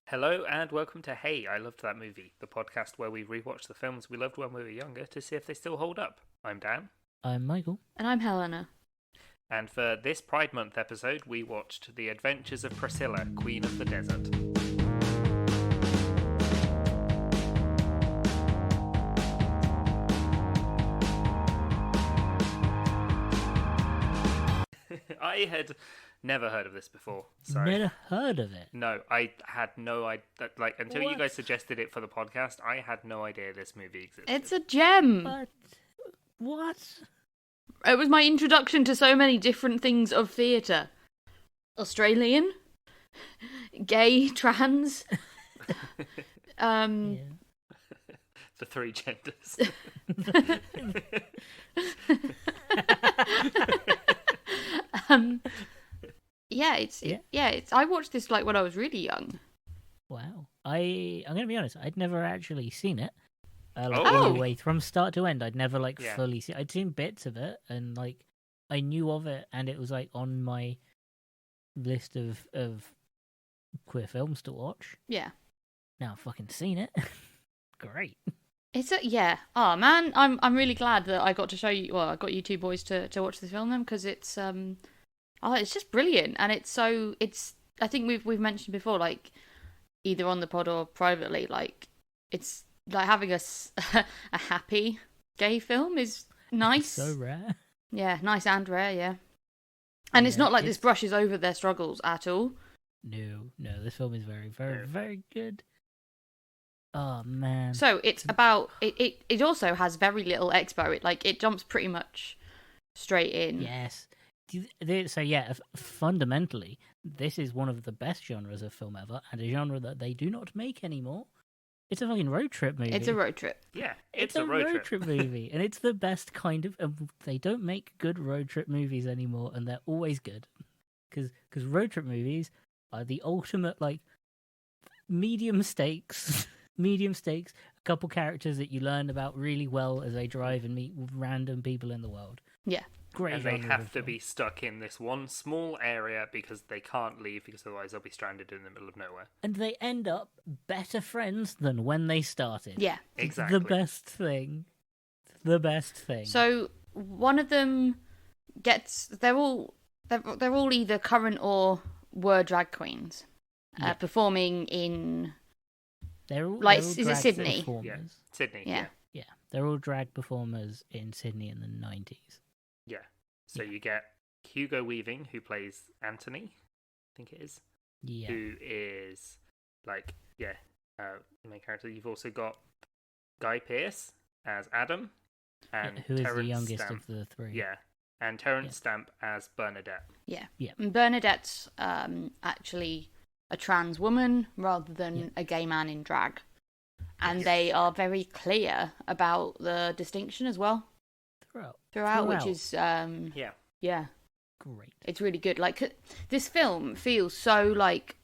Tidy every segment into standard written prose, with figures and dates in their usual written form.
Hello and welcome to Hey, I Loved That Movie, the podcast where we rewatch the films we loved when we were younger to see if they still hold up. I'm Dan, I'm Michael. And I'm Helena. and for this Pride Month episode, we watched The Adventures of Priscilla, Queen of the Desert. I had never heard of this before. So Never heard of it. no, I had no idea. Until you What? guys suggested it for the podcast, I had no idea this movie existed. It's a gem. But what? It was my introduction to so many different things of theatre. Australian, gay, trans, Yeah. The three genders. It's I watched this like when I was really young. Wow. I'm gonna be honest. I'd never actually seen it. Oh. All the way from start to end. I'd never Yeah. fully seen. I'd seen bits of it, and I knew of it, and it was on my list of queer films to watch. Yeah. Now I've fucking seen it. Great. Oh man, I'm really glad that I got to show you. Well, I got you two boys to watch the film then because it's just brilliant, and it's. I think we've mentioned before, like either on the pod or privately, like it's like having a happy gay film is nice. So rare. Yeah, nice and rare. Yeah, and it's Yeah, not like this brushes over their struggles at all. No. This film is very, very, very good. Oh man. So it's about it. It also has very little expo. It jumps pretty much straight in. Yes. So yeah, fundamentally, this is one of the best genres of film ever, and a genre that they do not make anymore. It's a fucking road trip movie. It's a road trip. Yeah, It's a road trip movie, and it's the best kind of. They don't make good road trip movies anymore, and they're always good, because road trip movies are the ultimate medium stakes. Medium stakes, a couple characters that you learn about really well as they drive and meet random people in the world. Yeah. Great. And they genre of have to film. be stuck in this one small area because they can't leave because otherwise they'll be stranded in the middle of nowhere. And they end up better friends than when they started. Yeah. It's Exactly. the best thing. The best thing. So one of them gets. They're all either current or were drag queens, Yeah. performing in. they're all, like, they're all is it drag Sydney? Performers. Yeah, Sydney. Yeah. Yeah, they're all drag performers in Sydney in the 90s. Yeah. So Yeah. you get Hugo Weaving, who plays Anthony, I think it is, Yeah. who is the main character. You've also got Guy Pearce as Adam, and Who is the Terrence youngest Stamp. of the three. Yeah, and Terrence Yeah. Stamp as Bernadette. Yeah. Yeah. And Bernadette's actually a trans woman rather than Yeah. a gay man in drag, and Yes. they are very clear about the distinction as well throughout, which is Yeah. yeah. Great. It's really good. This film feels so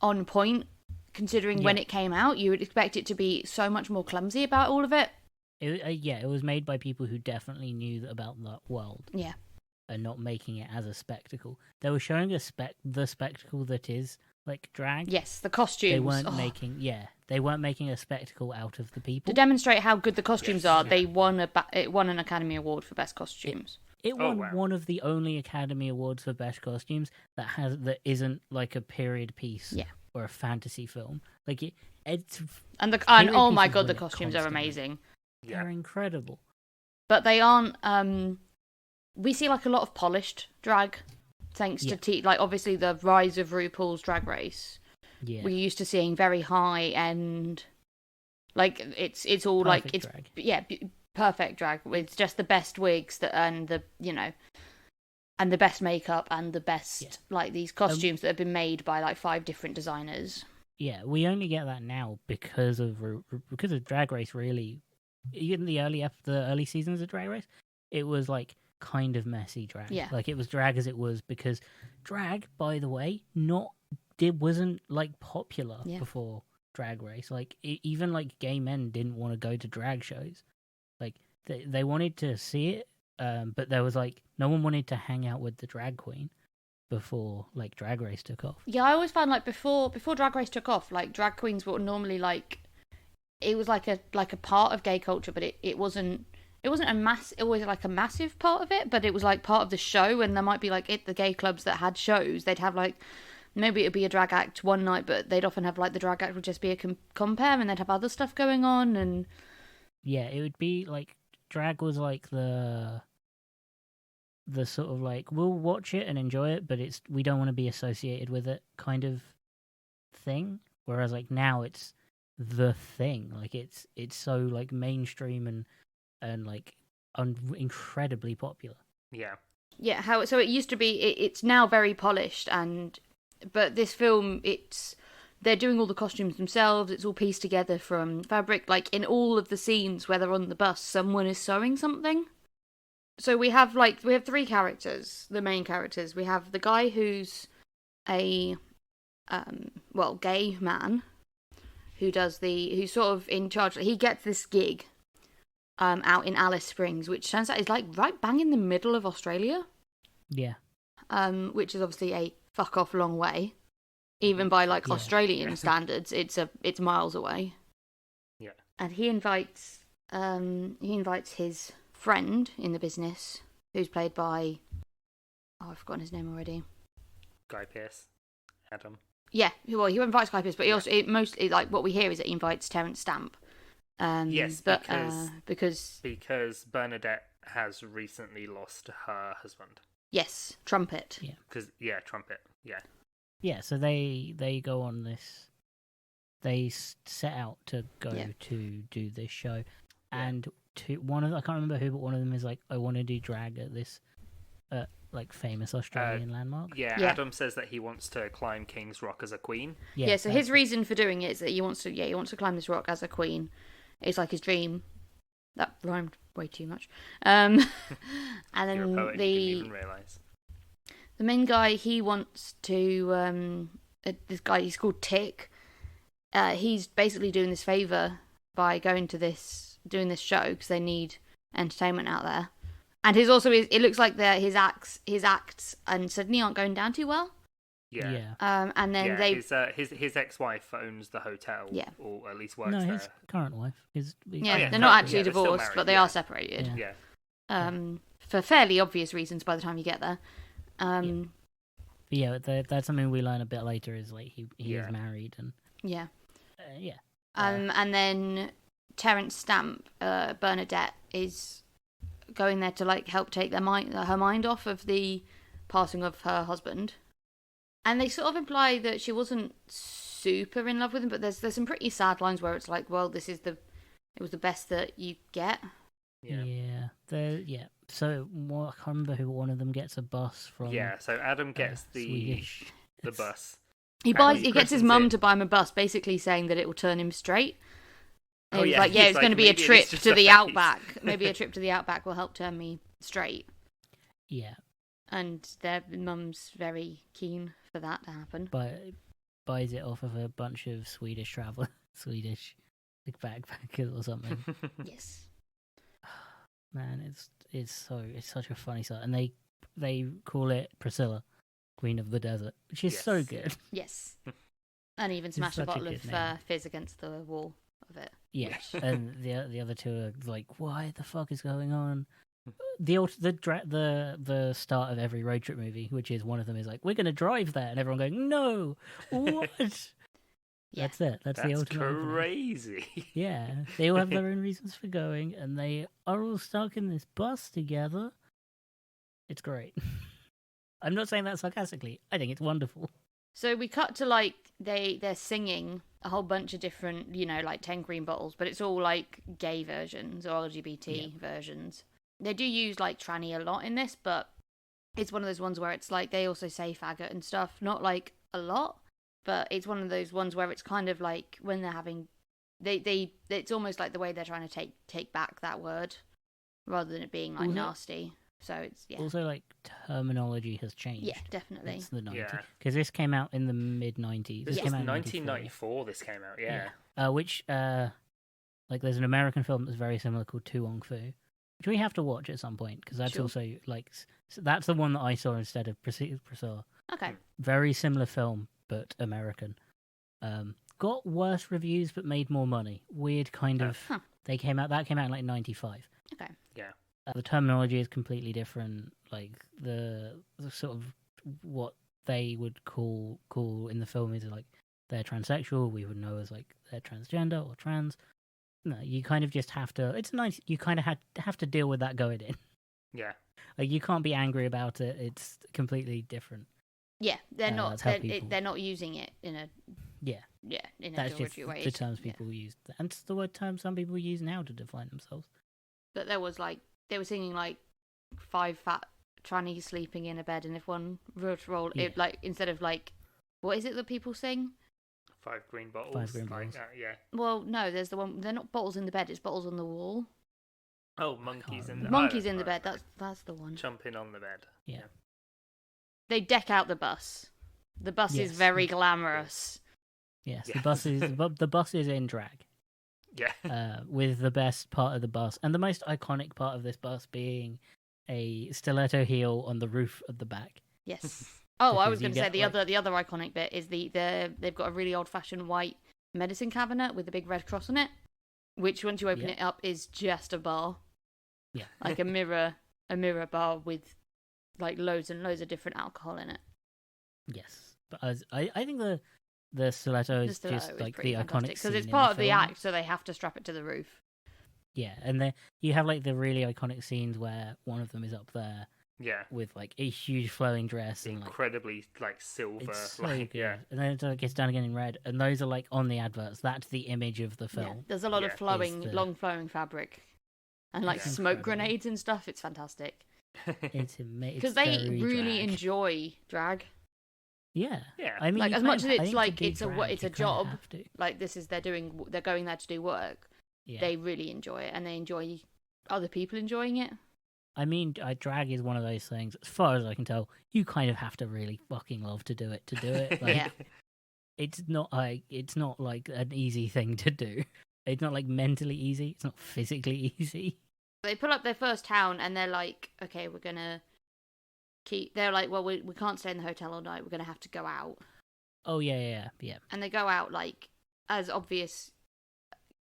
on point, considering when Yeah. it came out. You would expect it to be so much more clumsy about all of it. It was made by people who definitely knew about that world Yeah, and not making it as a spectacle. They were showing the spectacle that is drag. yes, the costumes. They weren't Oh. they weren't making a spectacle out of the people. To demonstrate how good the costumes Yes. are. Yeah. They won it won an Academy Award for best costumes. It Oh, won wow. one of the only Academy Awards for best costumes that isn't like a period piece Yeah. or a fantasy film. It's And Period oh my pieces god, win the it costumes are constantly. amazing. Yeah. they're incredible. But they aren't. We see a lot of polished drag, thanks Yeah. to obviously the rise of RuPaul's Drag Race. Yeah, We're used to seeing very high end, it's all Perfect it's drag. perfect drag. It's just the best wigs and the best makeup and the best these costumes that have been made by 5 different designers. Yeah, we only get that now because of Drag Race. Really, even the early seasons of Drag Race, it was kind of messy drag. Yeah. It was drag as it was because drag, by the way, wasn't popular Yeah. before Drag Race. Even gay men didn't want to go to drag shows. They wanted to see it, but there was no one wanted to hang out with the drag queen. before like Drag Race took off. Yeah, I always found like before Drag Race took off, like drag queens were normally like it was like a part of gay culture, but it wasn't always like a massive part of it, but it was like part of the show. And there might be like the gay clubs that had shows, they'd have like maybe it'd be a drag act one night, but they'd often have like the drag act would just be a compare, and they'd have other stuff going on. And yeah, it would be like drag was like the sort of like we'll watch it and enjoy it, but we don't want to be associated with it kind of thing. Whereas like now it's the thing, like it's so like mainstream and like incredibly popular. Yeah, so it used to be. It's now very polished, but this film, they're doing all the costumes themselves. It's all pieced together from fabric. Like in all of the scenes where they're on the bus, someone is sewing something. So we have three characters, the main characters. We have the guy who's a gay man who's sort of in charge. He gets this gig out in Alice Springs, which turns out is like right bang in the middle of Australia. Yeah. Which is obviously a fuck off long way. Even by like Australian standards, it's miles away. Yeah. And he invites his friend in the business, who's played by I've forgotten his name already. Guy Pearce, Adam. Yeah, well, he invites Guy Pearce, but he also mostly like what we hear is that he invites Terence Stamp. Yes, but because Bernadette has recently lost her husband. Yes, Trumpet. Yeah. Trumpet. Yeah. Yeah, so they go on this. They set out to go to do this show, and I can't remember who, but one of them is like, I want to do drag at this, like famous Australian landmark. Yeah, Adam says that he wants to climb King's Rock as a queen. Yeah, so his reason for doing it is that he wants to climb this rock as a queen. It's like his dream. That rhymed way too much. And then You're a poet, you didn't even realise. The main guy, he wants to this guy, he's called Tick. He's basically doing this favour by doing this show because they need entertainment out there. And it looks like his acts and Sydney aren't going down too well. Yeah. And then his ex-wife owns the hotel. Yeah. Or at least works no, there. his current wife is. They're not actually they're still divorced, married, but they are separated. Yeah. For fairly obvious reasons by the time you get there. That's something we learn a bit later. Is like he is married and and then Terence Stamp, Bernadette is going there to like help take her mind off of the passing of her husband, and they sort of imply that she wasn't super in love with him, but there's some pretty sad lines where it's like, well, it was the best that you get. So I can't remember who one of them gets a bus from. Yeah, so Adam gets the Swedish. bus. He gets his mum to buy him a bus, basically saying that it will turn him straight. And he's like, it's going to be a trip to the outback. Maybe a trip to the outback will help turn me straight. Yeah. And their mum's very keen for that to happen. But buys it off of a bunch of Swedish like backpackers or something. Yes. Man, it's such a funny sight, and they call it Priscilla, Queen of the Desert, which is so good. Yes. And even smash a bottle of fizz against the wall of it. Yeah, and the other two are like, "Why the fuck is going on?" The start of every road trip movie, which is one of them is like, "We're gonna drive there," and everyone going, "No, what?" That's it. That's the ultimate. Crazy. Yeah, they all have their own reasons for going, and they are all stuck in this bus together. It's great. I'm not saying that sarcastically. I think it's wonderful. So we cut to like they're singing a whole bunch of different, like 10 Green Bottles, but it's all like gay versions or LGBT versions. They do use like tranny a lot in this, but it's one of those ones where it's like they also say faggot and stuff, not like a lot. But it's one of those ones where it's kind of like when they're having, it's almost like the way they're trying to take back that word, rather than it being like nasty. So it's Also, like terminology has changed. Yeah, definitely. It's the 90s because this came out in the mid 90s. This was 1994. This came out. Yeah. Which like there's an American film that's very similar called Tu Wong Fu, which we have to watch at some point because that's also like that's the one that I saw instead of Priscilla. Okay. Very similar film, but American. Got worse reviews, but made more money. Weird kind of. Huh. That came out in like '95. Okay. Yeah. The terminology is completely different. Like the sort of what they would call in the film is like they're transsexual. We would know as like they're transgender or trans. No, you kind of just have to. It's nice. You kind of have to deal with that going in. Yeah. Like you can't be angry about it. It's completely different. Yeah, they're not. that's how people- They're not using it in a. Yeah, In a that's just derogatory way. the terms people use, and it's the word term some people use now to define themselves. But there was like they were singing like 5 fat trannies sleeping in a bed, and if one were to roll it, like instead of like, what is it that people sing? 5 green bottles. 5 green like bottles. that, yeah. Well, no, there's the one. They're not bottles in the bed. It's bottles on the wall. Oh, monkeys in the Monkeys in the bed. That's the one. Jumping on the bed. Yeah. They deck out the bus. The bus is Yes. very glamorous. Yes, Yeah. the bus is in drag. Yeah. With the best part of the bus and the most iconic part of this bus being a stiletto heel on the roof of the back. Yes. Oh, I Because was you going to say get, the other iconic bit is they've got a really old fashioned white medicine cabinet with a big red cross on it, which once you open it up is just a bar. Yeah. Like a mirror bar with like loads and loads of different alcohol in it. Yes, but I think the stiletto is just like the iconic because it's scene part in of the film. act, so they have to strap it to the roof. Yeah, and then you have like the really iconic scenes where one of them is up there Yeah. with like a huge flowing dress and like Incredibly like silver. it's so like, good. yeah. And then it gets done again in red, and those are like on the adverts. That's the image of the Yeah. film. There's a lot of Yeah. flowing, Is the- long flowing fabric, and like Yeah. smoke Incredible. grenades and stuff. It's fantastic It's amazing because they really enjoy drag. Yeah, Yeah. I mean, Like, you as kind much of- as I it's think like to do it's a drag, it's a you kinda job. have to. Like this is they're going there to do work. Yeah. They really enjoy it, and they enjoy other people enjoying it. I mean, drag is one of those things. As far as I can tell, you kind of have to really fucking love to do it. Like, Yeah. it's not like an easy thing to do. It's not like mentally easy. It's not physically easy. They pull up their first town, and they're like, "Okay, we're gonna keep." They're like, "Well, we can't stay in the hotel all night. We're gonna have to go out." Oh yeah. And they go out like as obvious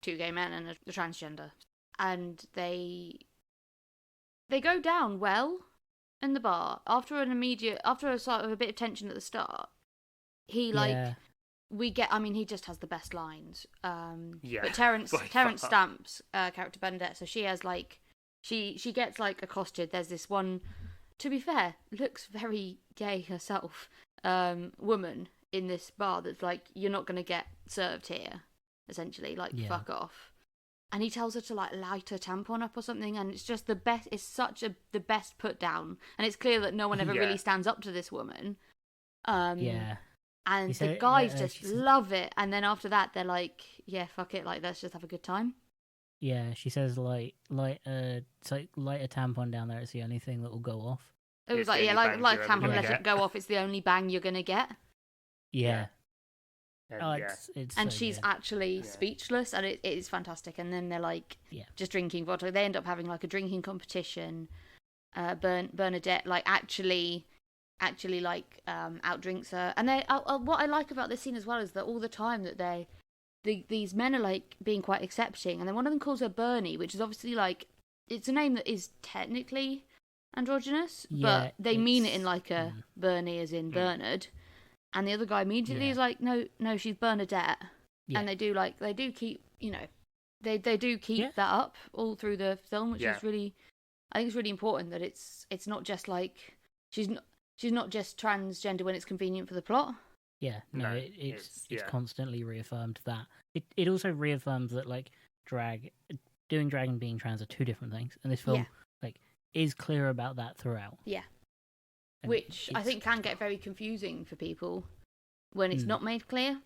2 gay men and a transgender, and they go down well in the bar after a sort of a bit of tension at the start. He like Yeah. he just has the best lines. Yeah, But Terrence by Terrence far. Stamp's character Bernadette, so she has like she gets like accosted. There's this one, to be fair, looks very gay herself, woman in this bar that's like, you're not gonna get served here, essentially, like Yeah. fuck off. And he tells her to like light her tampon up or something, and it's just the best. It's the best put down, and it's clear that no one ever Yeah. really stands up to this woman. Yeah. And He said the it- guys she just said- love it, and then after that they're like, yeah, fuck it, like let's just have a good time. Yeah. She says light a tampon down there. It's the only thing that will go off. It was It's like, the yeah, only like bang like you're ever tampon, gonna let get. it go off. It's the only bang you're gonna get. Yeah. And, Oh, yeah. it's And so she's good. actually Yeah. speechless, and it is fantastic. And then they're like, Yeah. just drinking vodka. They end up having like a drinking competition. Bernadette like actually like outdrinks her. And they what I like about this scene as well is that all the time that these men are like being quite accepting, and then one of them calls her Bernie, which is obviously like, it's a name that is technically androgynous, Yeah, but they mean it it's- in like a Bernie as in Bernard. And the other guy immediately Yeah. is like, no, she's Bernadette. Yeah. And they do keep, they do keep Yeah. that up all through the film, which Yeah. is really, I think it's really important that it's not just like she's not just transgender when it's convenient for the plot. Yeah, no, No, it's yeah. constantly reaffirmed that. It also reaffirms that like doing drag and being trans are 2 different things, and this film Yeah. like is clear about that throughout. Yeah. And Which I it's- think can get very confusing for people when it's not made clear.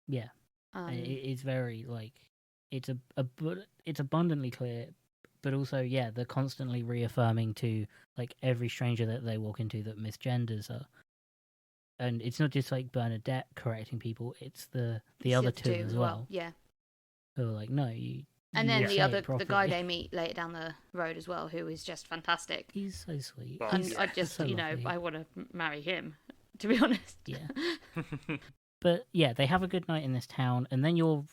yeah, Um, and it's very like it's it's abundantly clear, but also they're constantly reaffirming to like every stranger that they walk into that misgenders are. And it's not just like Bernadette correcting people; it's the other two as well. Yeah. Who are like, no, you. And you then say the it guy properly." they meet later down the road as well, who is just fantastic. He's so sweet. Well, And He's I just, so lovely. I want to marry him. to be honest. Yeah. But yeah, they have a good night in this town, and then you're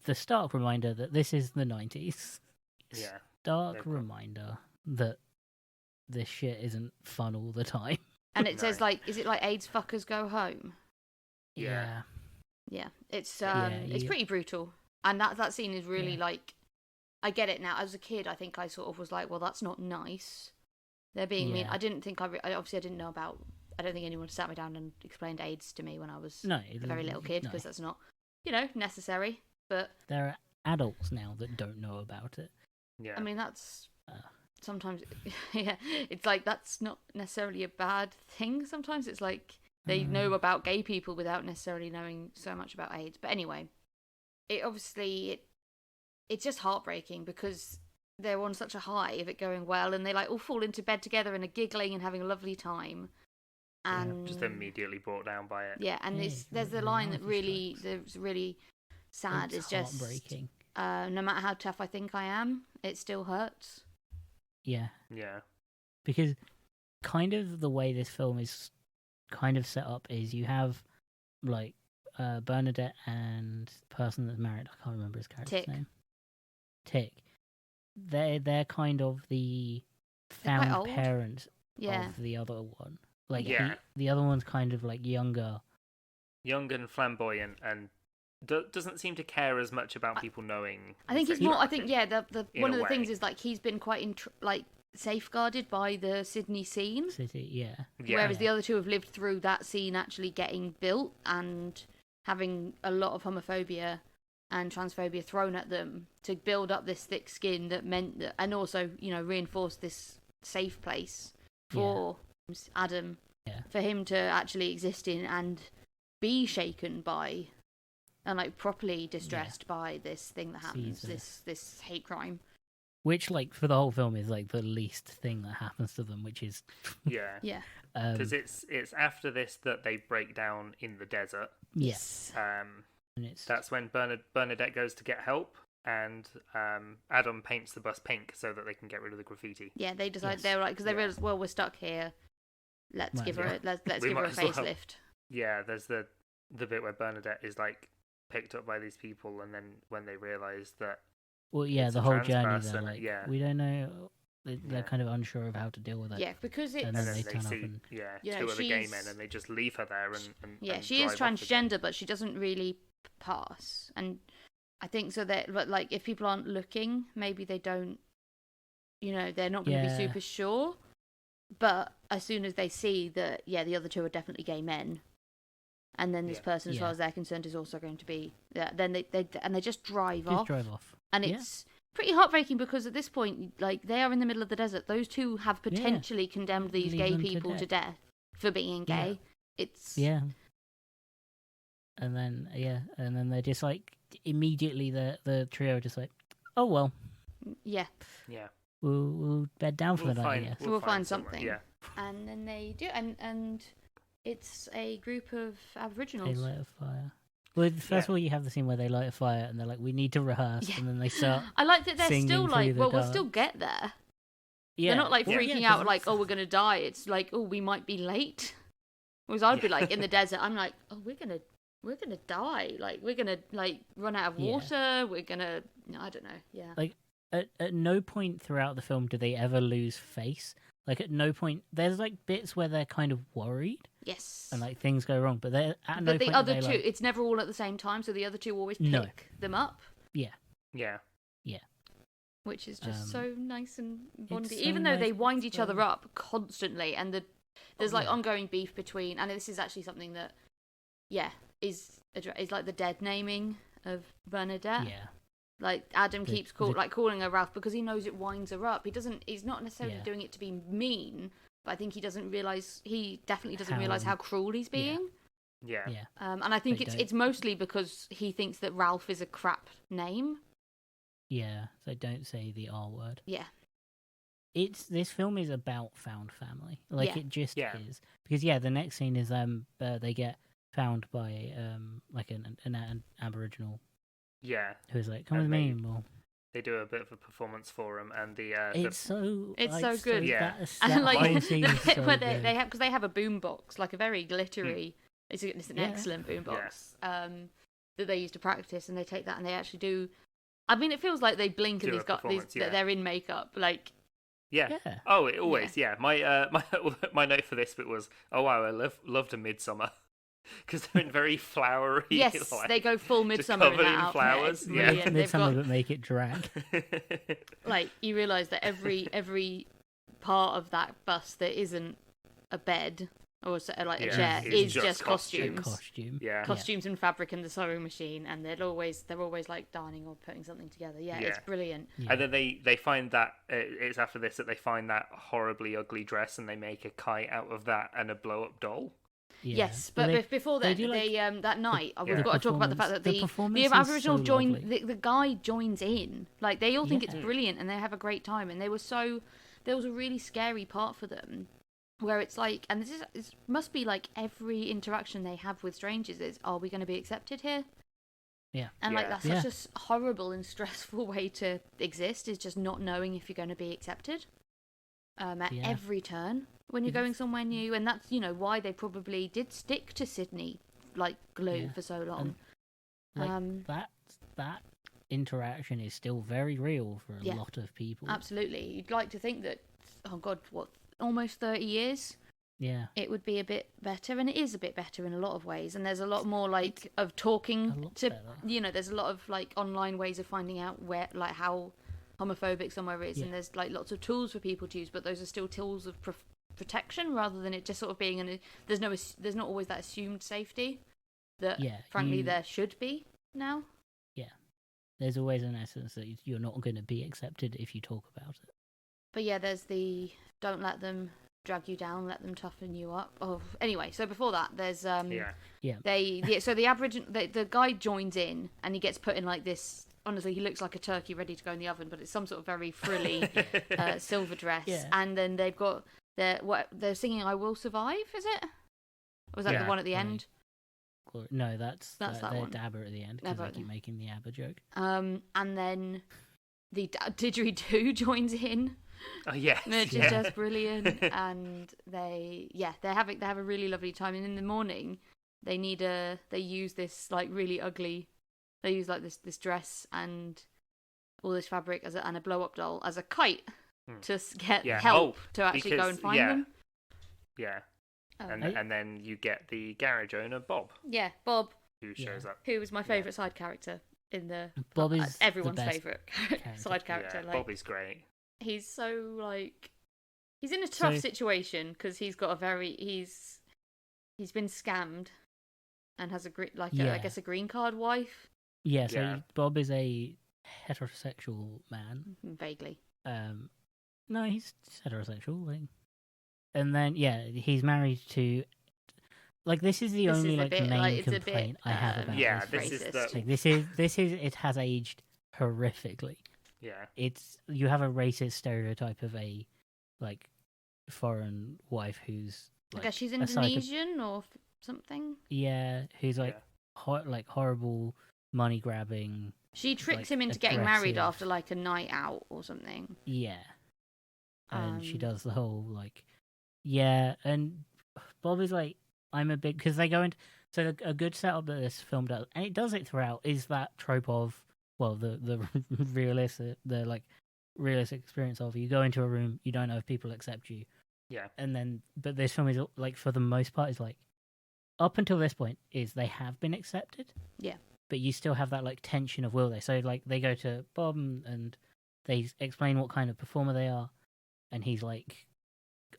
the stark reminder that this is the 90s. Yeah. Stark they've got- reminder that this shit isn't fun all the time. And it says No. like, is it like AIDS fuckers go home? Yeah. Yeah, it's Yeah, it's you- pretty brutal, and that scene is really Yeah. like, I get it now. As a kid, I think I sort of was like, well, that's not nice. They're being mean. Yeah. I didn't think obviously I didn't know about. I don't think anyone sat me down and explained AIDS to me when I was No, a very little kid, no. because that's not, necessary. But There are adults now that don't know about it. Yeah. I mean, that's Uh. sometimes, yeah, it's like that's not necessarily a bad thing. Sometimes it's like they know about gay people without necessarily knowing so much about AIDS. But anyway, it's just heartbreaking because they're on such a high of it going well, and they like all fall into bed together and are giggling and having a lovely time. And just immediately brought down by it. yeah, and Yeah, there's the the line that reality really strikes. that's really sad. It's Is just heartbreaking. no matter how tough I think I am, it still hurts. Yeah, Yeah. because kind of the way this film is kind of set up is you have like Bernadette and the person that's married. I can't remember his character's Tick. name. Tick. They're kind of the They're quite found old. parent Yeah, of the other one. Like Yeah. the other one's kind of like younger. Young and flamboyant, and doesn't seem to care as much about people knowing. I think his he's more. I think sexuality. the in one a of the things way. is like he's been quite safeguarded by the Sydney scene. City, yeah. Yeah. Whereas the other two have lived through that scene actually getting built and having a lot of homophobia and transphobia thrown at them to build up this thick skin that meant that, and also, reinforce this safe place for Adam, Yeah. for him to actually exist in and be shaken by and like properly distressed by this thing that happens, Sees this hate crime. Which, like, for the whole film is like the least thing that happens to them, which is Yeah. Yeah. Because it's after this that they break down in the desert. yes, and it's That's when Bernadette goes to get help, and Adam paints the bus pink so that they can get rid of the graffiti. Yeah, they decide Yes. they were like, because they Yeah. realised, well, we're stuck here. Let's Might give as her well. let's We give her a might as well. facelift. Yeah, there's the bit where Bernadette is like picked up by these people, and then when they realise that well, yeah, it's the a whole trans journey. person, They're like, yeah. we don't know. They're Yeah. kind of unsure of how to deal with it. Yeah, because it's And and then then they they turn up see and- two other gay men, she's- and they just leave her there and yeah, and she is drive off again. transgender, but she doesn't really pass. And I think so that, but like, if people aren't looking, maybe they don't. They're not going to Yeah. be super sure. But as soon as they see that, yeah, the other two are definitely gay men, and then this Yeah. person, as far Yeah. as they're concerned, is also going to be. Yeah, then they just drive Just off. drive off. And Yeah. it's pretty heartbreaking because at this point, like, they are in the middle of the desert. Those two have potentially condemned these Leave gay them to people to death. death for being Yeah. gay. It's Yeah. And then they're just like immediately the trio are just like, oh well, yeah. Yeah, we'll bed down for we'll the night. I find guess. We'll find somewhere. something. Yeah, And then they do, and it's a group of They Aboriginals. light a fire. Well, first of all, you have the scene where they light a fire and they're like, we need to rehearse, Yeah. and then they start. I like that they're singing still through like, the well, we'll dark. still get there. Yeah, They're not like well, freaking yeah, 'cause out like, it's- oh, we're gonna die. It's like, oh, we might be late. Whereas I'd be Yeah. like in the desert, I'm like, oh, we're gonna die. Like, we're gonna like run out of Yeah. water. We're gonna, I don't know. Yeah. Like, at no point throughout the film do they ever lose face. Like, at no point, there's like bits where they're kind of worried Yes. and like things go wrong, but they're at no But the point other are two, they, like, it's never all at the same time. So the other two always pick No. them up, yeah, which is just Um, so nice and bondy. so Even though they nice, wind it's each other so- up constantly, and there's like yeah. ongoing beef between. And this is actually something that, is like the dead naming of Bernadette. yeah, Like Adam The- keeps the- calling her Ralph because he knows it winds her up. He's not necessarily Yeah. doing it to be mean, but I think he definitely doesn't How- realize how cruel he's being. yeah, yeah. And I think They it's don't. mostly because he thinks that Ralph is a crap name. Yeah, so don't say the R word. Yeah. This film is about found family. Like Yeah. it just Yeah. is. Because the next scene is they get found by like an Aboriginal yeah. who's like, come And with me. they- Well, They do a bit of a performance for him, and It's so good. Yeah. And like whole the scene is bit so where good. they have, because they have a boombox, like a very glittery. It's an excellent boombox. That they use to practice, and they take that and they actually do. I mean, it feels like they blink and that they're in makeup. Like, yeah. Oh, it always. Yeah. My note for this bit was, oh wow, I loved a Midsummer. Because they're in very flowery. Yes, like, they go full Midsummer covered in that in outfit. flowers. It's brilliant. Midsummer, but make it drag. Like, you realise that every part of that bust that isn't a bed or like a chair is just costumes. Costumes and fabric and the sewing machine, and they're always like darning or putting something together. It's brilliant. And then they find that it's after this that they find that horribly ugly dress, and they make a kite out of that and a blow up doll. Yeah. Yes, but before that, that night, we've got to talk about the fact that the Aboriginal the guy joins in. Like, they all think it's brilliant, and they have a great time. And there was a really scary part for them, where it's like, and this must be like every interaction they have with strangers is, are we going to be accepted here? Yeah. And like, that's such a horrible and stressful way to exist, is just not knowing if you're going to be accepted. At every turn when you're going somewhere new, and that's why they probably did stick to Sydney like glue for so long. That interaction is still very real for a lot of people. Absolutely, you'd like to think that, oh god, what, almost 30 years? Yeah, it would be a bit better, and it is a bit better in a lot of ways. And there's a lot more like of talking to better. There's a lot of like online ways of finding out where, like, how homophobic somewhere is, and there's like lots of tools for people to use, but those are still tools of protection rather than it just sort of being there's not always that assumed safety that frankly there should be now. There's always an essence that you're not going to be accepted if you talk about it. But there's the don't let them drag you down, let them toughen you up. Anyway, so before that there's so the Aboriginal the guy joins in, and he gets put in like this. Honestly, he looks like a turkey ready to go in the oven, but it's some sort of very frilly silver dress. Yeah. And then they've got they're singing "I Will Survive." Is it? Or was that the one at the end? No, that's that one. Dabber at the end, because I keep making the ABBA joke. And then the didgeridoo joins in. Oh yeah, which is just brilliant. And they have a really lovely time. And in the morning, they use this like really ugly. They use like this dress and all this fabric and a blow up doll as a kite to get help to actually go and find them. Yeah. And then you get the garage owner, Bob. Yeah, Bob. Who shows up. Who was my favourite side character in the... Bob is everyone's favourite side character. Yeah, Bob is great. He's so, like... He's in a tough situation, because he's got he's been scammed and has I guess a green card wife. Yeah, so Bob is a heterosexual man. Vaguely. No, he's heterosexual. Like... And then, he's married to... Like, this is the only main complaint I have about this. This is it has aged horrifically. Yeah. You have a racist stereotype of a, like, foreign wife who's... Like, I guess she's Indonesian or something? Yeah, who's, like, horrible... money-grabbing. She tricks him into getting married after, like, a night out or something. Yeah. And she does the whole, like... Yeah, and Bob is like, I'm a big... Because they go into... So a good setup that this film does, and it does it throughout, is that trope of, well, the realistic experience of, you go into a room, you don't know if people accept you. Yeah. And then... But this film is, like, for the most part, is like... Up until this point, is they have been accepted. Yeah. But you still have that, like, tension of will they. So, like, they go to Bob and they explain what kind of performer they are. And he's like,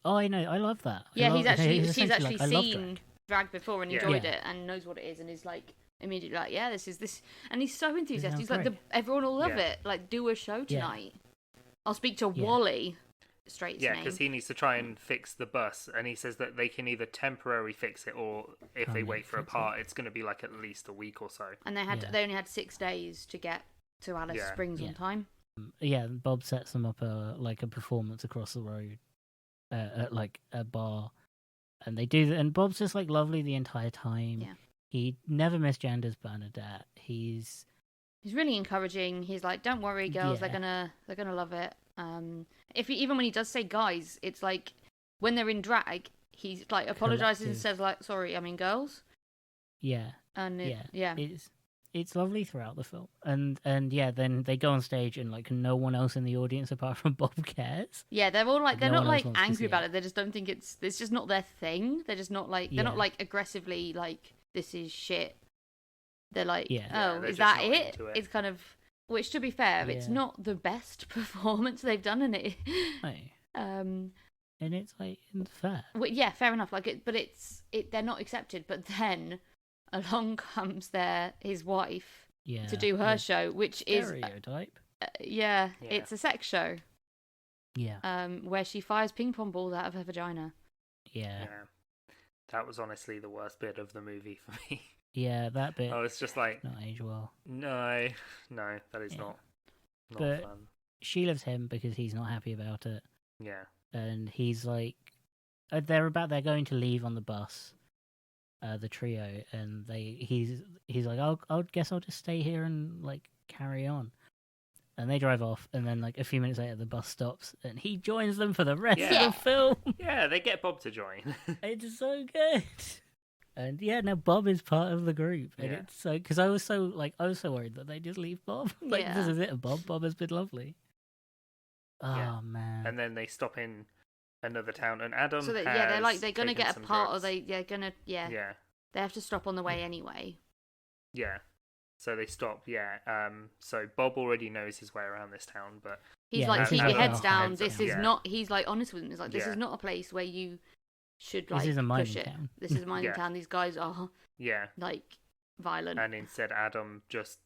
oh, I know, I love that. Yeah, he's actually seen drag before and enjoyed it and knows what it is, and is, like, immediately like, yeah, this is this. And he's so enthusiastic. He's like, everyone will love it. Like, do a show tonight. I'll speak to Wally. Straight name. Because he needs to try and fix the bus, and he says that they can either temporarily fix it, or if they wait for a part, it's going to be like at least a week or so. And they only had 6 days to get to Alice Springs on time. Yeah, Bob sets them up a performance across the road, at like a bar, and they do that. And Bob's just like lovely the entire time. Yeah, he never misgenders Bernadette. He's He's really encouraging. He's like, "Don't worry, girls. Yeah. They're gonna love it." Even when he does say guys, it's like when they're in drag, he's like apologizes and says like, "Sorry, I mean girls." Yeah. And yeah. It's lovely throughout the film, and yeah, then they go on stage and like no one else in the audience apart from Bob cares. Yeah, they're all like they're no not one else like wants to angry see about it. it. They just don't think it's just not their thing. They're just not like they're not Yeah. like aggressively like this is shit. They're like, Yeah. oh, they're is just that not it? into it. It's kind of, which to be fair, it's Yeah. not the best performance they've done in it. No. Um, And it's like fair. well, yeah, fair enough. Like it, but they're not accepted. But then along comes his wife Yeah. to do her the show, which is stereotype. yeah, Yeah. it's a sex show. Yeah. Where she fires ping pong balls out of her vagina. Yeah. That was honestly the worst bit of the movie for me. Yeah, that bit I was just like, not age well. no, that is Yeah. not But- fun. She loves him because he's not happy about it, Yeah, and he's like, they're going to leave on the bus, the trio, and he's like, I'll guess I'll just stay here and like carry on. And they drive off, and then like a few minutes later, the bus stops, and he joins them for the rest Yeah. of the film. yeah, they get Bob to join. It's so good. And yeah, now Bob is part of the group, and Yeah. it's so because I was so worried that they just leave Bob. Like Yeah. this is it, Bob. Bob has been lovely. Oh Yeah. man. And then they stop in another town, and Adam. So they're has gonna taken get a some part, drugs. or they're gonna Yeah, they have to stop on the way anyway. yeah. So they stop. Yeah. So Bob already knows his way around this town, but He's Yeah, like, this keep is your not heads a down. heads This up. is Yeah. not. He's like honest with him. He's like, this Yeah. is not a place where you should This like is a mining push it. town. This is a mining Yeah. town. These guys are yeah. like violent. And instead, Adam just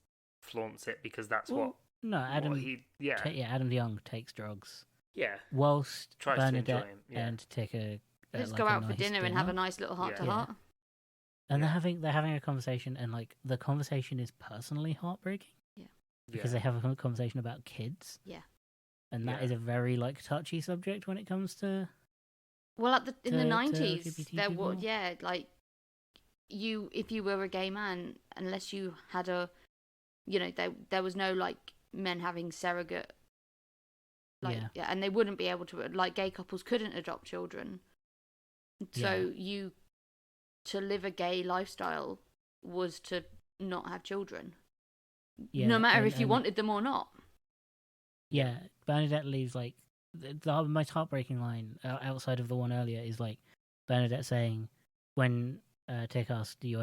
flaunts it because that's Well, no, what Adam. he. Yeah, Adam Young takes drugs yeah. whilst Tries to enjoy Bernadette him, yeah. and take a Let's like go a out for nice dinner and have a nice little heart to Yeah. heart. And Yeah. they're having a conversation, and like the conversation is personally heartbreaking because yeah. they have a conversation about kids. Yeah. And that Yeah. is a very like touchy subject when it comes to Well, in the To 90s, LGBT there was people? like if you were a gay man, unless you had there was no like men having surrogate. And they wouldn't be able to, like, gay couples couldn't adopt children. So to live a gay lifestyle was to not have children. No matter if you wanted them or not. Yeah, Bernadette leaves like the most heartbreaking line outside of the one earlier is like Bernadette saying, "When Tick asks, if you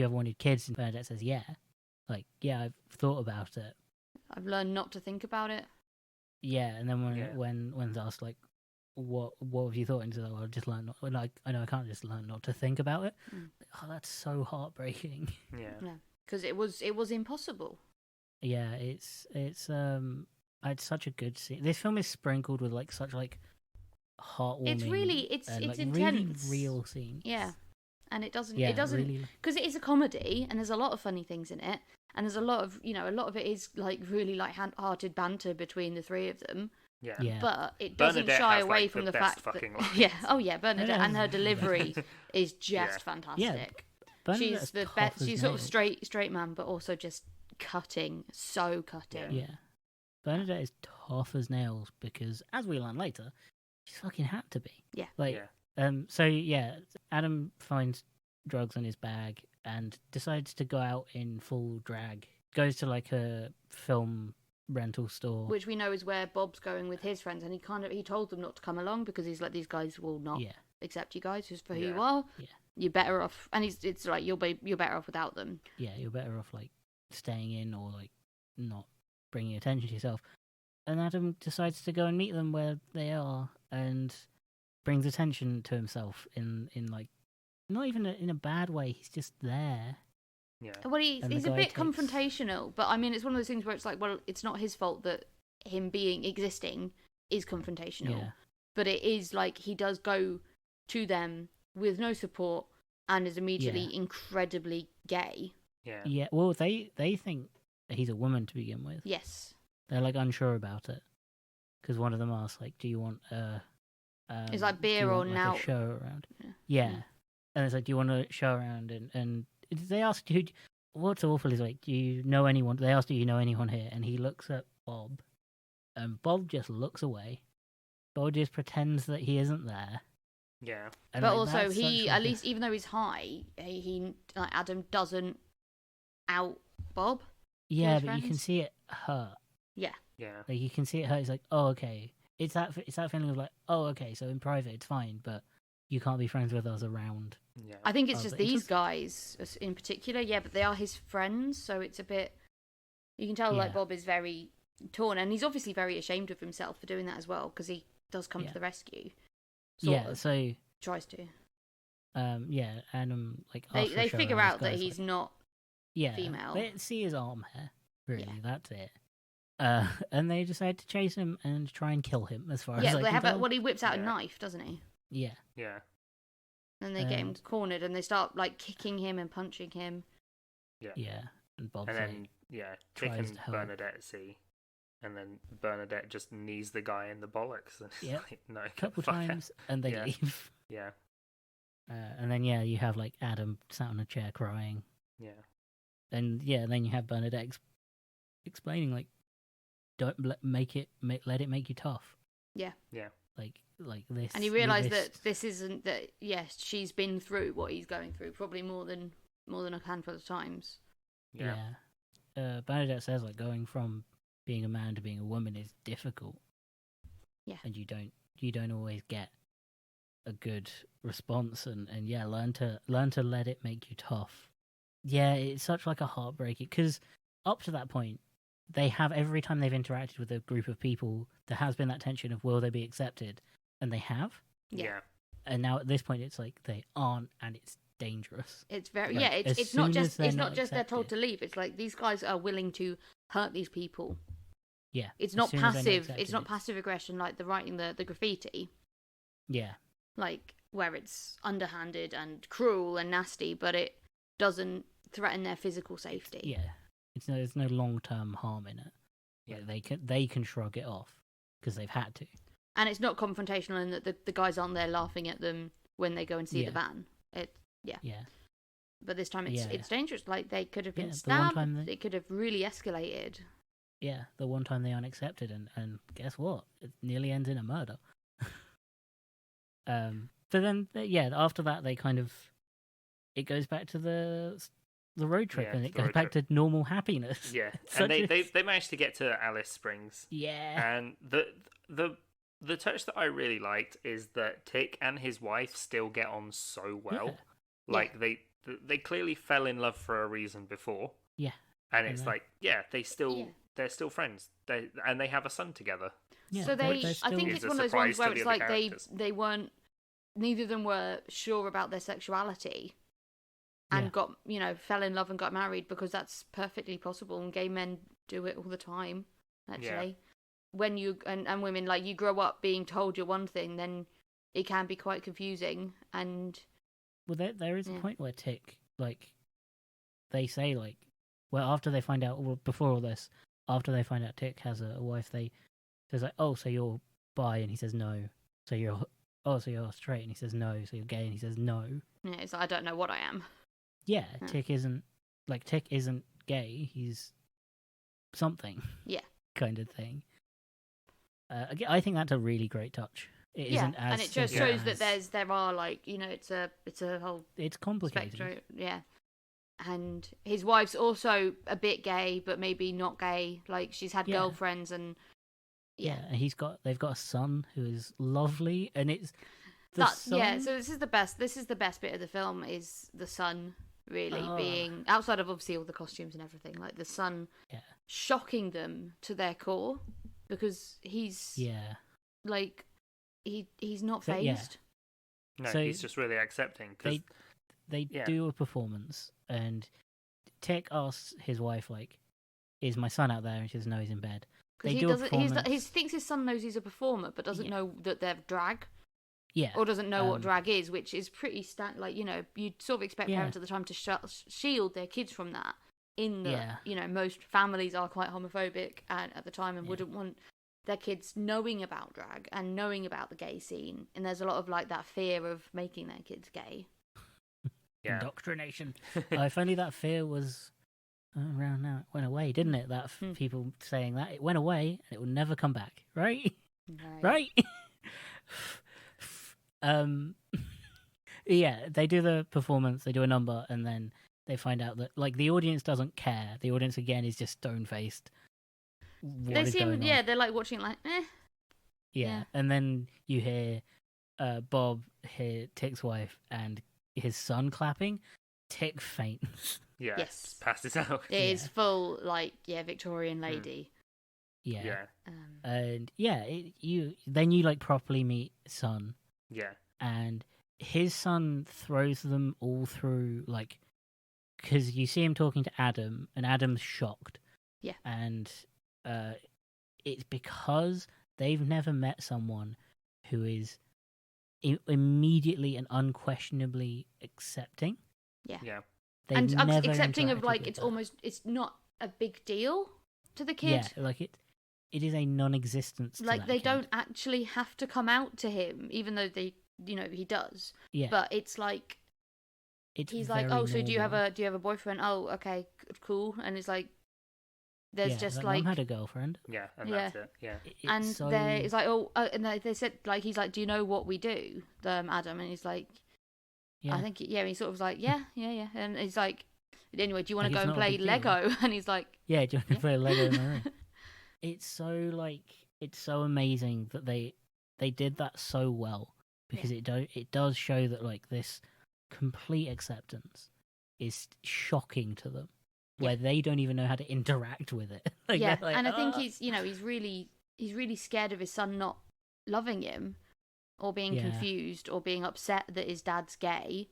ever wanted kids?" and Bernadette says, "Yeah." Like, yeah, I've thought about it. I've learned not to think about it. Yeah, and then Yeah. when asked like, what have you thought? And she's like, well, I just learned not. Like, I know I can't just learn not to think about it. Mm. Oh, that's so heartbreaking. Yeah. Because it was impossible. Yeah, it's such a good scene. This film is sprinkled with like such like heartwarming. It's really it's intense. really real scenes. Yeah. And it doesn't really. because it is a comedy and there's a lot of funny things in it and there's a lot of a lot of it is like really like hearted banter between the three of them, Yeah. but it doesn't Bernadette shy has, away like, from the the best fact that fucking lines. Bernadette Bernadette and her has the delivery best. is just Yeah. fantastic. Bernadette's She's the tough best. as She's sort of nails. straight man, but also just cutting, so cutting. Yeah, Bernadette is tough as nails because, as we learn later, she's fucking had to be. Yeah. Like, Yeah. So yeah, Adam finds drugs in his bag and decides to go out in full drag. Goes to like a film rental store. Which we know is where Bob's going with his friends, and he told them not to come along because he's like, these guys will not Yeah. accept you guys just for who Yeah. you are. Yeah. You're better off, and it's like you're better off without them. Yeah, you're better off like staying in or like not bringing attention to yourself. And Adam decides to go and meet them where they are and brings attention to himself in like not even in a bad way. He's just there. Yeah. Well, he's And the a guy bit takes- confrontational, but I mean, it's one of those things where it's like, well, it's not his fault that him existing is confrontational, Yeah. but it is like he does go to them with no support and is immediately incredibly gay. Yeah. Yeah. Well, they think he's a woman to begin with. Yes. They're like unsure about it because one of them asks like, "Do you want It's like do you beer or want, like, now- a show around?" Yeah. Yeah. And it's like, "Do you want to show around?" And they ask, what's awful is like, do you know anyone? They ask, do you know anyone here? And he looks at Bob, and Bob just looks away. Bob just pretends that he isn't there. Yeah. And, but like, also, that's he such, at like, least, even though he's high, he like Adam doesn't out Bob. yeah, his but you can friends. see it hurt. Yeah. Yeah. Like, you can see it hurt. It's like, oh, okay. It's that feeling of like, oh, okay. So in private, it's fine, but you can't be friends with us around. Yeah. I think it's just but it these does- guys in particular. Yeah, but they are his friends, so it's a bit. You can tell like Yeah. Bob is very torn, and he's obviously very ashamed of himself for doing that as well, because he does come Yeah. to the rescue. Yeah. So Tries to. yeah, Adam like They after a they show, figure those out that guys, he's like, not yeah, female. They see his arm hair. Really, Yeah. that's it. And they decide to chase him and try and kill him. As far as Yeah, I they can have tell. well, he whips out a Yeah. knife, doesn't he? Yeah. Yeah. And they get him And- cornered, and they start like kicking him and punching him. Yeah. And Bob's And like, then Tick tries and to help. Bernadette see, and then Bernadette just knees the guy in the bollocks. And it's Yep. like, no, a couple fuck it. times, and they Yeah. leave. Yeah. And then you have like Adam sat on a chair crying, Yeah. and then you have Bernadette explaining like, don't let it make you tough. Yeah. Yeah. Like this. And you realise that this isn't that. Yes, she's been through what he's going through, probably more than a handful of times. Yeah. Bernadette says like going from being a man to being a woman is difficult. Yeah. And you don't always get a good response, and learn to let it make you tough. Yeah, it's such like a heartbreaking, because up to that point, they have, every time they've interacted with a group of people, there has been that tension of will they be accepted, and they have. Yeah. And now at this point, it's like they aren't, and it's dangerous. It's very Like, as It's not soon as just they're not they're told accepted. to leave. It's like these guys are willing to hurt these people. Yeah. It's as not soon as they're passive. accepted, It's not passive aggression like the writing the graffiti, Yeah. like where it's underhanded and cruel and nasty, but it doesn't threaten their physical safety. Yeah. There's no long term harm in it. Yeah. They can shrug it off because they've had to. And it's not confrontational in that the guys aren't there laughing at them when they go and see Yeah. the van. Yeah. But this time it's Yeah. it's dangerous. Like they could have been Yeah, the one stabbed. time It could have really escalated. Yeah, the one time they aren't accepted, and guess what? It nearly ends in a murder. But then, after that, they kind of, it goes back to the road trip, Yeah, and it the goes road back trip. to normal happiness. Yeah. Such And a- they managed to get to Alice Springs. Yeah. And the touch that I really liked is that Tick and his wife still get on so well. Yeah. Like they clearly fell in love for a reason before. Yeah. And And it's they- like, they're still friends. They have a son together. Yeah, So they're I still- think It's it's a one of those surprise ones where to the it's other like characters. they weren't, neither of them were sure about their sexuality, and Yeah. got fell in love and got married, because that's perfectly possible, and gay men do it all the time. Actually, when you and women, like, you grow up being told you're one thing, then it can be quite confusing. And Well, there is a Yeah. point where Tick, like, they say, like, well, after they find out, well, before all this, after they find out Tick has a wife, they says like, oh, so you're bi, and he says no. So you're straight, and he says no. So you're gay, and he says no. it's like, I don't know what I am. Yeah, Yeah. Tick isn't gay. He's something. Yeah. Kind of thing. Again, I think that's a really great touch. It Yeah, isn't as and it just simple shows that as- there are, like, it's a whole it's complicated. spectrum. Yeah. And his wife's also a bit gay, but maybe not gay. Like, she's had Yeah. girlfriends, and Yeah, and they've got a son who is lovely, and it's the that, son. yeah. So this is the best bit of the film, is the son really Oh. being, outside of obviously all the costumes and everything, like the son Yeah. shocking them to their core, because he's Yeah. like he's not So, yeah. phased. No, So he's just really accepting. 'Cause They Yeah. do a performance, and Tick asks his wife, like, "Is my son out there?" And she says, "No, he's in bed." Because They he do a doesn't. performance. He thinks his son knows he's a performer, but doesn't Yeah. know that they're drag, Yeah, or doesn't know what Um, drag is, which is pretty like, you'd sort of expect Yeah. parents at the time to shield their kids from that. In the Yeah. most families are quite homophobic at the time, and Yeah. wouldn't want their kids knowing about drag and knowing about the gay scene. And there's a lot of like that fear of making their kids gay. Yeah. indoctrination. If only that fear was Around now, it went away, didn't it? That people saying that it went away and it will never come back, right? Right? Yeah, they do the performance, they do a number, and then they find out that like the audience doesn't care. The audience again is just stone faced. They seem, yeah, they're like watching like, eh. Yeah, and then you hear Bob hear Tick's wife and his son clapping. Tick faints. Yeah, yes, passes out. It is full like Victorian lady. Yeah. And yeah, you like properly meet son. Yeah. And his son throws them all through like, because you see him talking to Adam, and Adam's shocked. Yeah. And it's because they've never met someone who is immediately and unquestionably accepting. Yeah. Yeah. And accepting of like it's not a big deal to the kid. Yeah, like it is a non-existence. Like to they that don't kid. actually have to come out to him, even though they, he does. Yeah. But it's like he's like, oh, so do you have a boyfriend? Oh, okay, cool. And it's like there's just like Mum had a girlfriend. Yeah, and that's it. Yeah. It's like, oh, and they said like he's like, do you know what we do, Adam? And he's like, yeah. I think he sort of was like, yeah, and he's like, anyway, do you want to go and play Lego? And he's like, yeah, do you want to play Lego in the room? It's so amazing that they did that so well, because it does show that like this complete acceptance is shocking to them, where they don't even know how to interact with it. Like, and I think he's really scared of his son not loving him, or being confused, or being upset that his dad's gay,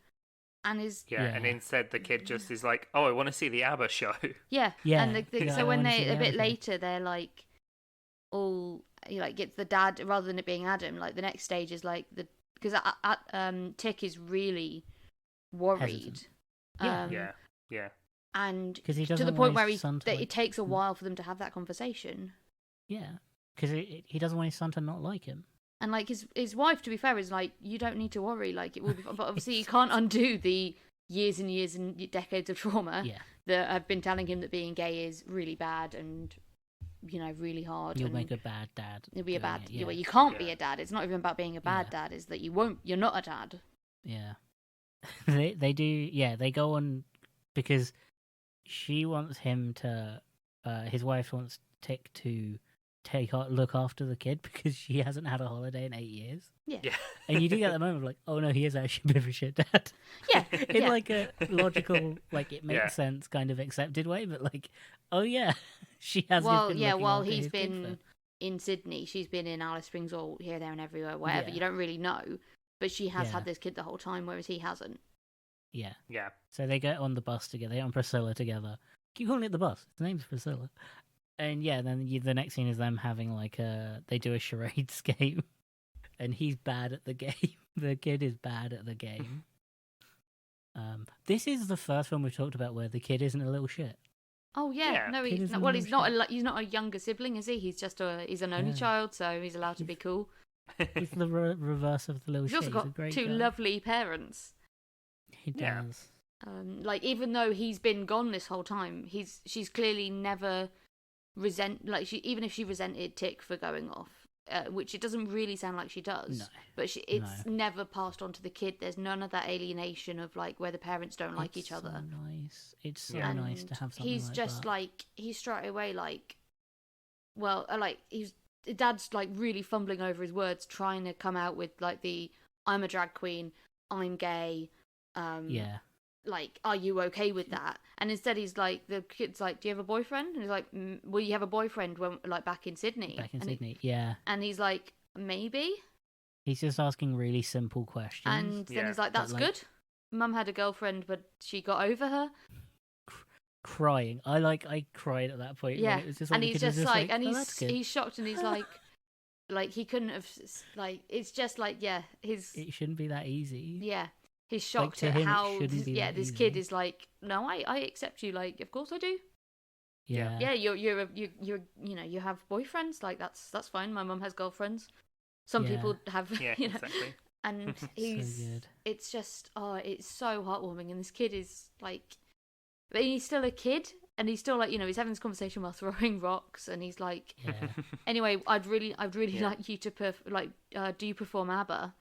and and instead the kid just is like, oh, I want to see the ABBA show. Yeah. And so when they a bit later, they're like, all like gets the dad, rather than it being Adam. Like the next stage is like because Tick is really worried. Yeah. And he to the point where it takes a while for them to have that conversation. Yeah, because he doesn't want his son to not like him. And like his wife, to be fair, is like, you don't need to worry, like it will be fun. But obviously you can't undo the years and years and decades of trauma that have been telling him that being gay is really bad and really hard. You'll make a bad dad. You'll be a bad. Well, you can't be a dad. It's not even about being a bad dad. It's that you're not a dad. Yeah, they do. Yeah, they go on because she wants him to. His wife wants Tick to look after the kid because she hasn't had a holiday in 8 years. Yeah. And you do get that moment of like, oh no, he is actually a bit of a shit dad. Yeah. In like a logical, like it makes sense kind of accepted way, but like, oh yeah, she has. While he's been in Sydney, she's been in Alice Springs or here, there, and everywhere, wherever. You don't really know, but she has had this kid the whole time, whereas he hasn't. Yeah. Yeah. So they get on the bus together. They get on Priscilla together. Keep calling it the bus. Its name's Priscilla. And then the next scene is them having like they do a charades game, and he's bad at the game. The kid is bad at the game. This is the first film we've talked about where the kid isn't a little shit. Oh yeah, no, he's not. Well, he's not a younger sibling, is he? He's just he's an only child, so he's allowed to be cool. He's the reverse of the little shit. He's also got two lovely parents. He does. Like even though he's been gone this whole time, she's clearly never even if she resented Tick for going off, which it doesn't really sound like she does. No, but it's never passed on to the kid. There's none of that alienation of like where the parents don't like each other. Nice. It's so nice to have something. He's just that. Like he's straight away like, well, like dad's like really fumbling over his words, trying to come out with like I'm a drag queen, I'm gay. Like, are you okay with that? And instead he's like, the kid's like, do you have a boyfriend? And he's like, well, you have a boyfriend when like back in Sydney. And he's like, maybe. He's just asking really simple questions. And then he's like, that's good. Mum had a girlfriend, but she got over her. Crying. I cried at that point. Yeah. It was just like, and he's just like, and he's shocked, and he's like, like he couldn't have, like, it's just like, it shouldn't be that easy. Yeah. He's shocked like, at how this kid is like, no, I accept you, like, of course I do. Yeah. You're you have boyfriends, like that's fine. My mum has girlfriends. Some people have exactly. And it's just it's so heartwarming, and this kid is like, but he's still a kid, and he's still like, he's having this conversation while throwing rocks, and he's like, Yeah. anyway, I'd really like you to do you perform ABBA?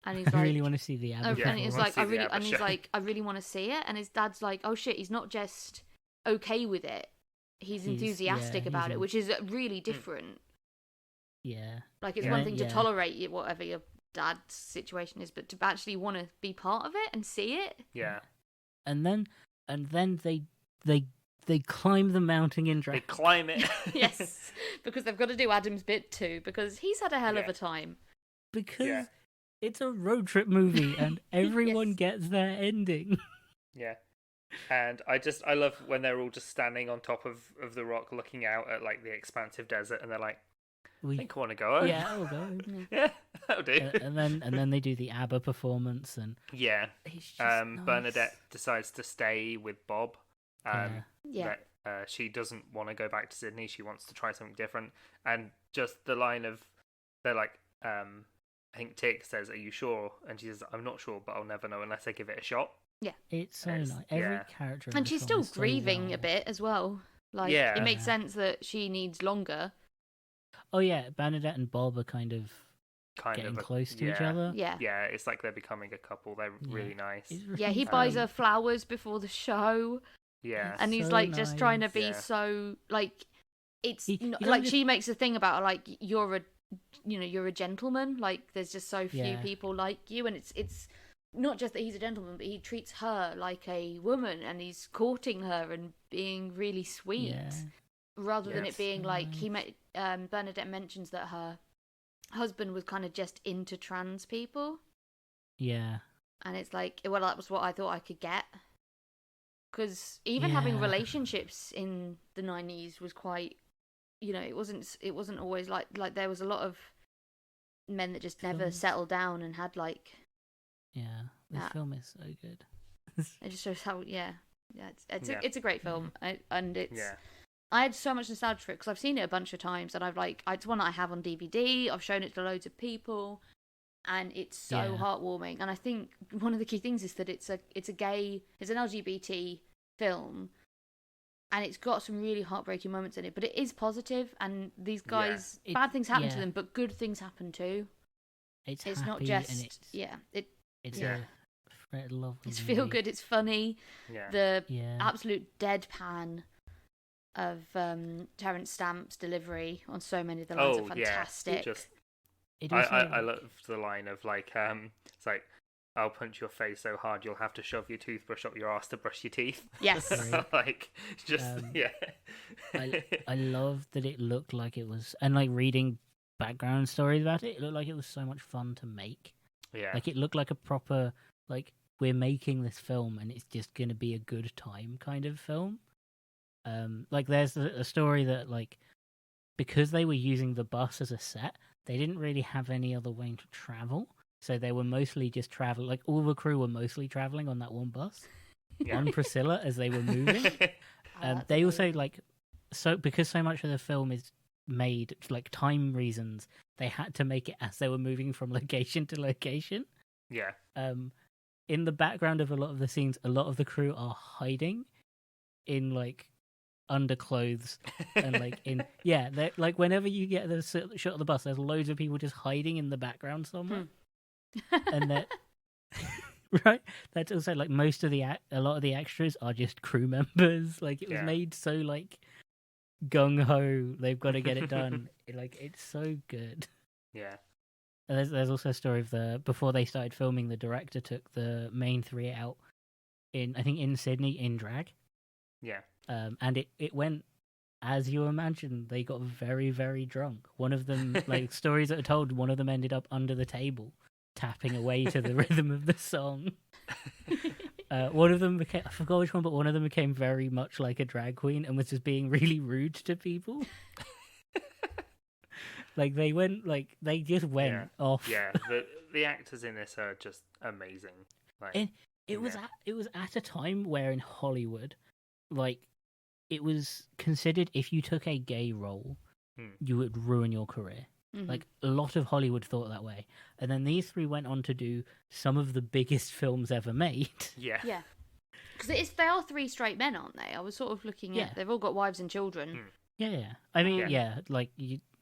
And he's I like, really want to see the ABBA. and he's like, see the ABBA show. I really want to see it. And his dad's like, oh shit, he's not just okay with it, he's enthusiastic about it, which is really different. Yeah. Like, it's one thing to tolerate whatever your dad's situation is, but to actually want to be part of it and see it. Yeah. And then they climb the mountain in drag. They climb it. Yes, because they've got to do Adam's bit too, because he's had a hell of a time. Because it's a road trip movie and everyone gets their ending. Yeah. And I love when they're all just standing on top of the rock looking out at like the expansive desert, and they're like, I think I want to go home. Yeah, I'll go. Yeah, that'll do. And then they do the ABBA performance, and it's just nice. Bernadette decides to stay with Bob. Yeah. She doesn't want to go back to Sydney. She wants to try something different. And just the line of, they're like, I think Tick says, "Are you sure?" And she says, "I'm not sure, but I'll never know unless I give it a shot." Yeah, it's so nice. Every character, and she's still grieving a bit as well. Like, it makes sense that she needs longer. Oh yeah, Bernadette and Bob are kind of getting close to each other. Yeah, it's like they're becoming a couple. They're really nice. Really he buys her flowers before the show. Yeah, and he's like just trying to be so like, it's like she makes a thing about like, you're a gentleman. Like, there's just so few people like you, and it's not just that he's a gentleman, but he treats her like a woman, and he's courting her and being really sweet, rather than it being like Bernadette mentions that her husband was kind of just into trans people. Yeah, and it's like, well, that was what I thought I could get, because even having relationships in the 90s was quite, it wasn't always like there was a lot of men that just never settled down and had like. Yeah, this film is so good. It just shows how, it's a great film, and it's. Yeah. I had so much nostalgia for it because I've seen it a bunch of times, and it's one that I have on DVD. I've shown it to loads of people, and it's so heartwarming. And I think one of the key things is that it's an LGBT film, and it's got some really heartbreaking moments in it. But it is positive, and these guys, bad things happen to them, but good things happen too. It's not just It's a lovely. It's feel good. It's funny. Yeah. The absolute deadpan of Terence Stamp's delivery on so many of the lines are fantastic. I love the line of like, it's like, "I'll punch your face so hard you'll have to shove your toothbrush up your ass to brush your teeth." Yes. Like, just I love that it looked like it was, and like reading background stories about it, it looked like it was so much fun to make. Yeah. Like, it looked like a proper, like, we're making this film and it's just going to be a good time kind of film. Like, there's a story that, like, because they were using the bus as a set, they didn't really have any other way to travel. So they were mostly just traveling. Like, all the crew were mostly traveling on that one bus on Priscilla as they were moving. They also, like, because so much of the film is made, like, time reasons, they had to make it as they were moving from location to location. Yeah. In the background of a lot of the scenes, a lot of the crew are hiding in, like, underclothes and like like whenever you get the shot of the bus, there's loads of people just hiding in the background somewhere. And that right, that's also like most of a lot of the extras are just crew members. Like, it was made so like gung-ho, they've got to get it done. It's so good. And there's also a story of before they started filming, the director took the main three out in Sydney in drag. And it went as you imagine. They got very, very drunk. One of them, like, stories that are told, one of them ended up under the table tapping away to the rhythm of the song. One of them I forgot which one, but one of them became very much like a drag queen and was just being really rude to people. Like, they just went off. Yeah, the actors in this are just amazing. Like, it was at a time where in Hollywood, like, it was considered, if you took a gay role, you would ruin your career. Mm-hmm. Like, a lot of Hollywood thought that way. And then these three went on to do some of the biggest films ever made. Yeah. Because they are three straight men, aren't they? I was sort of looking at. Yeah. They've all got wives and children. Yeah. I mean, like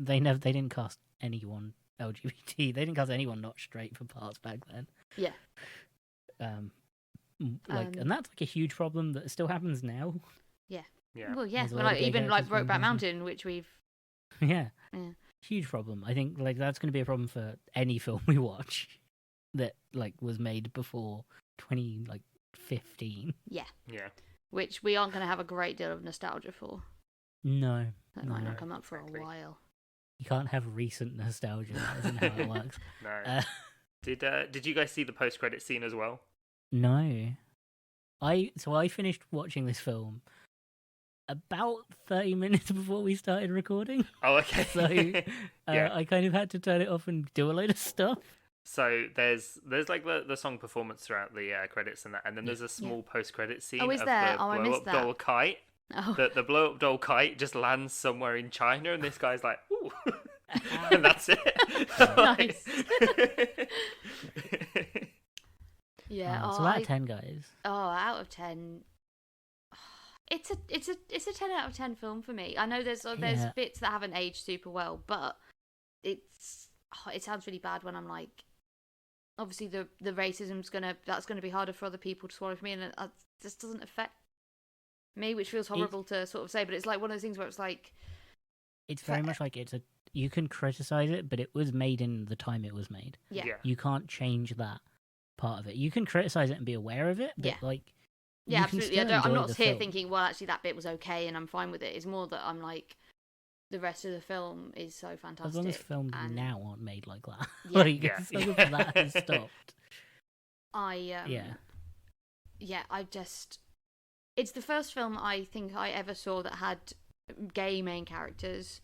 they didn't cast anyone LGBT. They didn't cast anyone not straight for parts back then. Yeah. And that's like a huge problem that still happens now. Yeah. Well, yeah. There's a Well, lot like, of gay even like characters Brokeback in Mountain, which we've. Yeah. Yeah. Huge problem. I think like that's going to be a problem for any film we watch that like was made before 2015. Yeah. Yeah. Which we aren't going to have a great deal of nostalgia for. No. That might No. not come up for Exactly. a while. You can't have recent nostalgia. That isn't how it works. No. Did you guys see the post-credit scene as well? No. I finished watching this film about 30 minutes before we started recording. Oh, okay. So Yeah. I kind of had to turn it off and do a load of stuff. So there's like the song performance throughout the credits and that, and then there's a small post-credit scene Oh, is of there? the Oh, I missed blow-up that. doll kite. Oh. The blow-up doll kite just lands somewhere in China, and this guy's like, ooh. And that's it. Nice. Yeah. So out of 10, guys. Out of 10. It's a 10 out of 10 film for me. I know there's Yeah. bits that haven't aged super well, but it sounds really bad when I'm like, obviously the racism's that's gonna be harder for other people to swallow for me, and it just doesn't affect me, which feels horrible to sort of say, but it's like one of those things where it's like, It's very much like you can criticize it, but it was made in the time it was made. yeah. You can't change that part of it. You can criticize it and be aware of it, but Yeah. like Yeah, you can absolutely. still I'm enjoy not the here film. thinking, well, actually, that bit was okay and I'm fine with it. It's more that I'm like, the rest of the film is so fantastic. As long as films and now aren't made like that. Yeah. Like, Yeah. as long as that has stopped. It's the first film I think I ever saw that had gay main characters.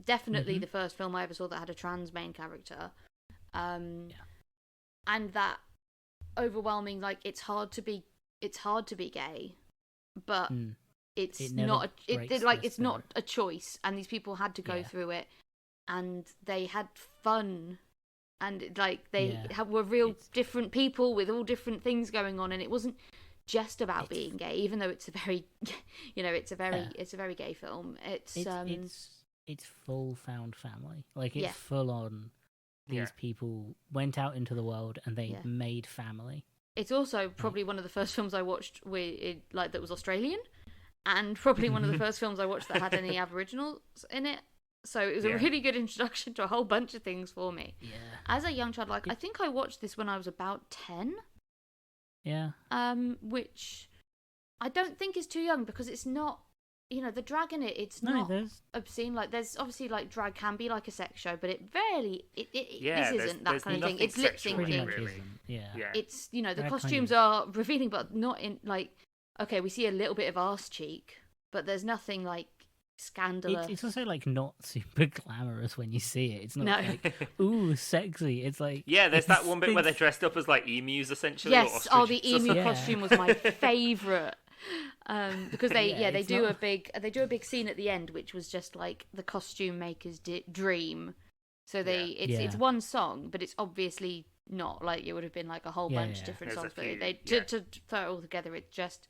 Definitely Mhm. the first film I ever saw that had a trans main character. And that overwhelming, like, it's hard to be gay, but Mm. it's It never not breaks it's the not a choice, and these people had to go Yeah. through it, and they had fun, and like they Yeah. were real It's- different people with all different things going on, and it wasn't just about It's- being gay, even though it's a very it's a very Yeah. it's a very gay film. It's full found family. Like it's Yeah. full on. These Yeah. people went out into the world and they Yeah. made family. It's also probably one of the first films I watched that was Australian, and probably one of the first films I watched that had any Aboriginals in it. So it was a Yeah. really good introduction to a whole bunch of things for me. Yeah. As a young child, I think I watched this when I was about 10, Yeah. which I don't think is too young, because it's not, the drag in it's No, not there's obscene. Like, there's obviously, like, drag can be like a sex show, but it rarely, Yeah, this there's- isn't that there's kind of thing. nothing It's lip sexual pretty syncing. much really. isn't. Yeah. Yeah. It's, the That kind costumes of- are revealing, but not in, like, okay, we see a little bit of arse cheek, but there's nothing, like, scandalous. It's also like not super glamorous when you see it. It's not No. like ooh sexy. It's like Yeah, there's that it's- one bit where they're it's- dressed up as like emus essentially. Yes, or the ostriches or emu something. Yeah. costume was my favourite. Because they Yeah, they it's do not- a big scene at the end, which was just like the costume maker's dream. So it's Yeah. one song, but it's obviously not like it would have been like a whole Yeah, bunch of yeah. different There's a songs. But few, they yeah. to throw it all together, it's just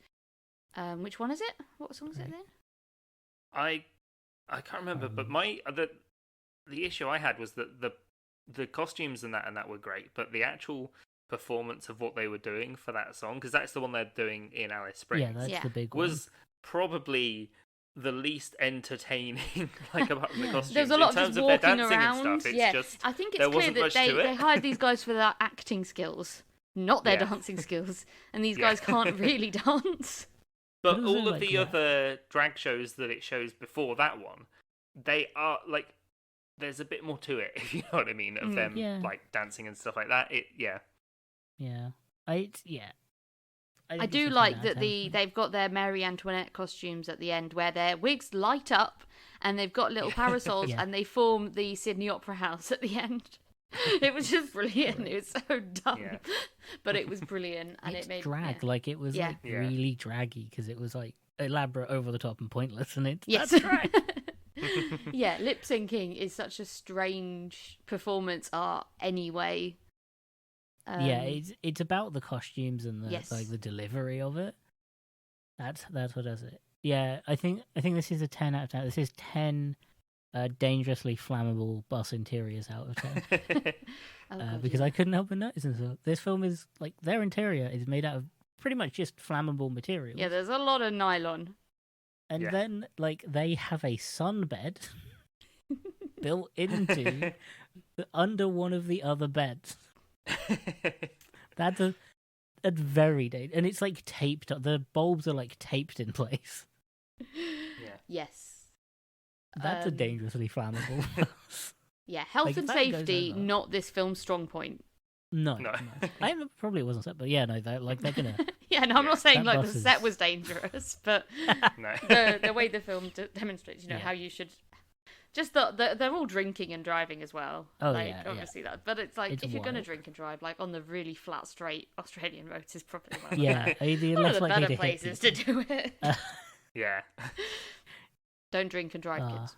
which one is it? What song is it Right. then? I can't remember, but the issue I had was that the costumes and that were great, but the actual performance of what they were doing for that song, because that's the one they're doing in Alice Springs, Yeah, that's Yeah. the big one. was probably the least entertaining, like apart from the costumes. There's a lot in of terms just of their walking dancing around. and stuff. It's yeah, just I think it's there clear wasn't that much to they it. hired these guys for their acting skills, not their Yeah. dancing skills, and these Yeah. guys can't really dance. But But also, all of like, the yeah. other drag shows that it shows before that one, they are like, there's a bit more to it, if you know what I mean, of them Yeah. like dancing and stuff like that. Yeah. I think do it's a 10 like out of that 10 for me. they've got their Marie Antoinette costumes at the end, where their wigs light up and they've got little parasols Yeah. and they form the Sydney Opera House at the end. It was just brilliant. It was so dumb, Yeah. but it was brilliant, and it's it made drag. yeah. Like it was Yeah. like Yeah. really draggy because it was like elaborate, over the top, and pointless, and Yes. that's drag. Yeah, lip syncing is such a strange performance art anyway. Yeah, it's about the costumes and the Yes. like the delivery of it. That's what does it. Yeah, I think this is a 10 out of 10. This is 10 dangerously flammable bus interiors out of 10. Oh, God, Because yeah. I couldn't help but notice this film is like their interior is made out of pretty much just flammable materials. Yeah, there's a lot of nylon. And Yeah. then like they have a sunbed built into under one of the other beds. That's a very dangerous, and it's like taped. The bulbs are like taped in place. Yeah. Yes. That's a dangerously flammable. Yeah, health Like, if and that goes safety, over- not this film's strong point. No, No. I probably wasn't set, but yeah, no, they're gonna. Yeah, no, I'm Yeah. not saying That like bus the is- set was dangerous, but No. the way the film demonstrates, Yeah. how you should. Just they're all drinking and driving as well. Oh, like, yeah, obviously that. But it's like It's if you're gonna wild. drink and drive, like on the really flat, straight Australian roads, is probably one of Yeah, the one of less the likely better to hit places to people. do it. Yeah. Don't drink and drive, Ah. kids.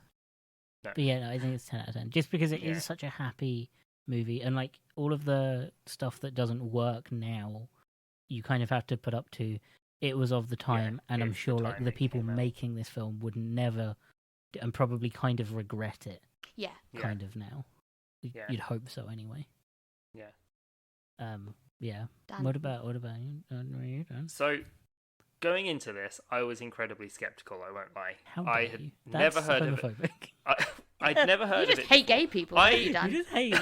No. But yeah, no, I think it's 10 out of 10. Just because it is Yeah. such a happy movie, and like all of the stuff that doesn't work now, you kind of have to put up to. It was of the time, and I'm it's the sure like time the it people came out. making this film would never, and probably kind of regret it. Yeah. Yeah. Kind of now. Yeah. You'd hope so anyway. Yeah. Yeah. Dan. What about you? What are you doing? So, going into this, I was incredibly skeptical. I won't lie. How I dare had you? never That's heard of it. homophobic. I'd never heard You of just it. hate before. gay people, I- don't you, You Dan? just hate.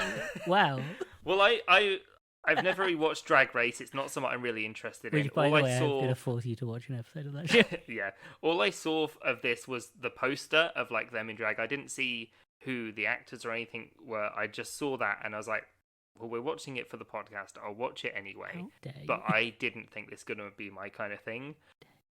Wow. Well, I've never really watched Drag Race. It's not something I'm really interested in. Which, by All the I way, I'm saw, gonna force you to watch an episode of that show. yeah, all I saw of this was the poster of like them in drag. I didn't see who the actors or anything were. I just saw that and I was like, well, we're watching it for the podcast. I'll watch it anyway. How dare you? But I didn't think this was gonna be my kind of thing.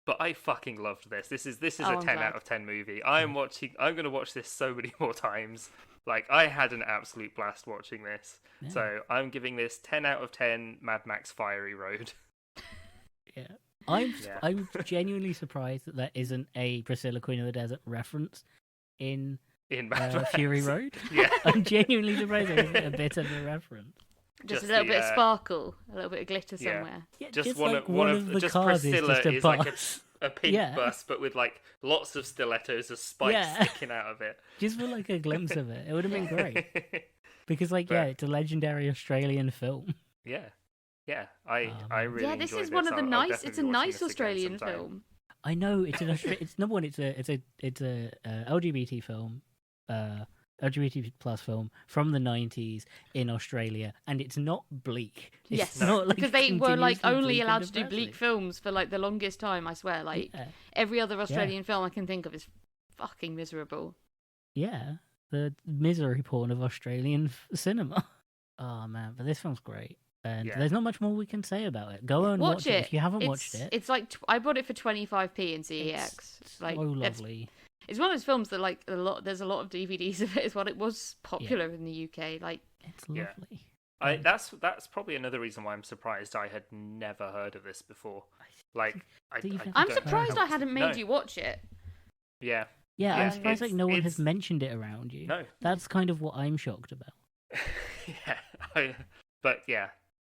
But I fucking loved this. This is Oh, a I'm 10 glad. out of 10 movie. I'm gonna watch this so many more times. Like I had an absolute blast watching this. Yeah. So I'm giving this 10 out of 10 Mad Max Fiery Road. Yeah. I'm Yeah. I'm genuinely surprised that there isn't a Priscilla Queen of the Desert reference in In Mad Max. Fury Road. Yeah. I'm genuinely surprised there isn't a bit of a reference. Just Just a little the, bit of sparkle, a little bit of glitter yeah. somewhere. Yeah, Just like one of of the just cars Priscilla is just a is like bus. a pink Yeah. bus, but with like lots of stilettos of spikes Yeah. sticking out of it. Just for like a glimpse of it. It would have been great. Because like, But- yeah, it's a legendary Australian film. Yeah, yeah. I man. really Yeah, this enjoyed is one of the I'll nice. definitely It's a be watching nice this again Australian sometime. film. I know it's an it's number one. It's a LGBT film, LGBT plus film from the 90s in Australia, and it's not bleak. It's Yes, not, like, because they were like continuously only bleak and allowed to do depressing. bleak films for like the longest time. I swear, like Yeah. every other Australian film I can think of is fucking miserable. Yeah, the misery porn of Australian cinema. Oh man, but this film's great, and Yeah. there's not much more we can say about it. Go and watch it if you haven't watched it. It's like I bought it for 25p in CEX. It's Like so it's lovely. It's one of those films that like there's a lot of DVDs of it as well. It was popular in the UK. Like It's Yeah. lovely. That's probably another reason why I'm surprised I had never heard of this before. Like, I Did you don't I'm know surprised how I it's- hadn't made no. you watch it. Yeah, Yeah, Yeah, I'm surprised like no one has it's- mentioned it around you. no, That's kind of what I'm shocked about. yeah. But yeah,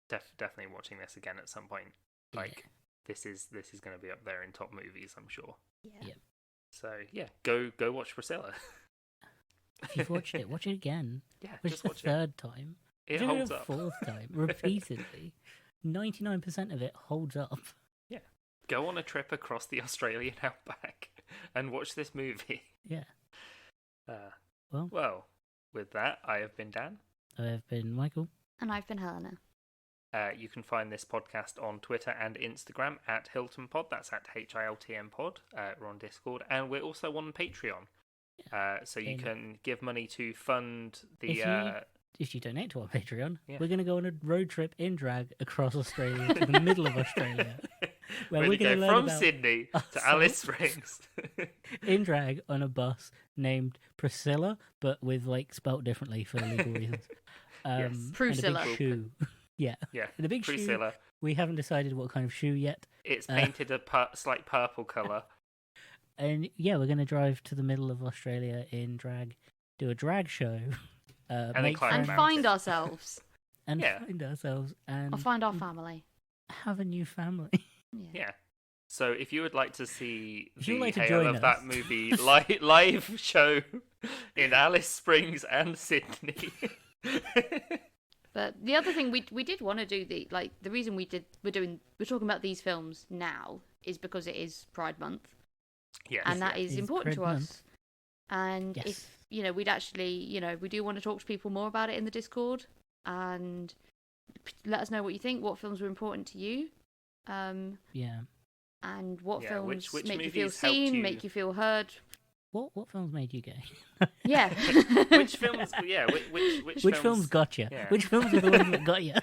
definitely watching this again at some point. Like, this is going to be up there in top movies, I'm sure. Yeah. So yeah, go watch Priscilla. If you've watched it, watch it again. Yeah, Watch just it the watch it. third time. It Do holds a up. fourth time, repeatedly. 99% of it holds up. Go on a trip across the Australian outback and watch this movie. Yeah. Well. Well, with that, I have been Dan. I've been Michael. And I've been Helena. You can find this podcast on Twitter and Instagram at Hilton Pod. That's at HILTM Pod. We're on Discord, and we're also on Patreon. So you In- can give money to fund the. If you donate to our Patreon, Yeah. we're going to go on a road trip in drag across Australia to the middle of Australia. Where we're we're going gonna to learn go from about Sydney to ourselves. Alice Springs. in drag on a bus named Priscilla, but with like spelt differently for legal reasons. Yes. And a Priscilla. big shoe. Yeah, Yeah, and a big shoe. Priscilla. We haven't decided what kind of shoe yet. It's Uh, painted a slight purple colour. And yeah, we're going to drive to the middle of Australia in drag, do a drag show, then make climb And a friends, mountain. find ourselves. and Yeah. find ourselves and Or find our family. have a new family. Yeah. Yeah. So if you would like to see If you'd the like to hail join of that us. movie live show in Alice Springs and Sydney. But the other thing we did want to do the reason we're talking about these films now is because it is Pride Month. Yes. And that is It is important to Pride us. Month. And Yes. if we'd actually we do want to talk to people more about it in the Discord and let us know what you think, what films were important to you. Yeah. And what Yeah, films which make you feel movies helped seen, you- make you feel heard. What films made you gay? Yeah. Which films? Yeah, which Which films got you? Yeah. Which films are the ones that got you?